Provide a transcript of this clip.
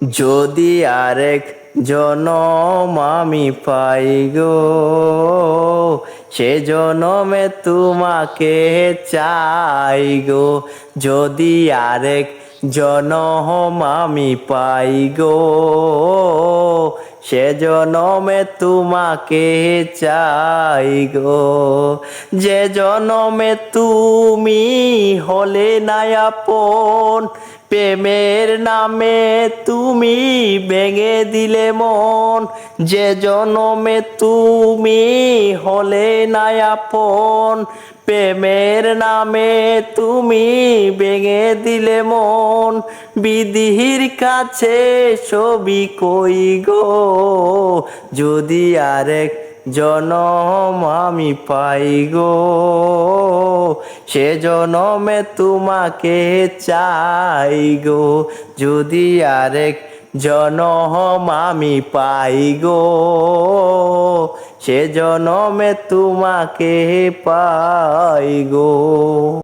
যদি আরেক জনম আমি পাই গো, সে জনমে তোমাকে চাই গো। যদি আরেক জনম আমি পাই গো, সে জনমে তোমাকে চাই গো। যে জনমে তুমি হলে না আপন, প্রেমের নামে তুমি ভেঙে দিলে মন। যে জনমে তুমি হলে না আপন, প্রেমের নামে তুমি ভেঙে দিলে মন। বিধির কাছে সবই কই গো, যদি আরেক জনম আমি পাই গো, সে জনমে তোমাকে চাই গো। যদি আরেক জনম আমি পাই গো, সে জনমে তোমাকে পাই গো।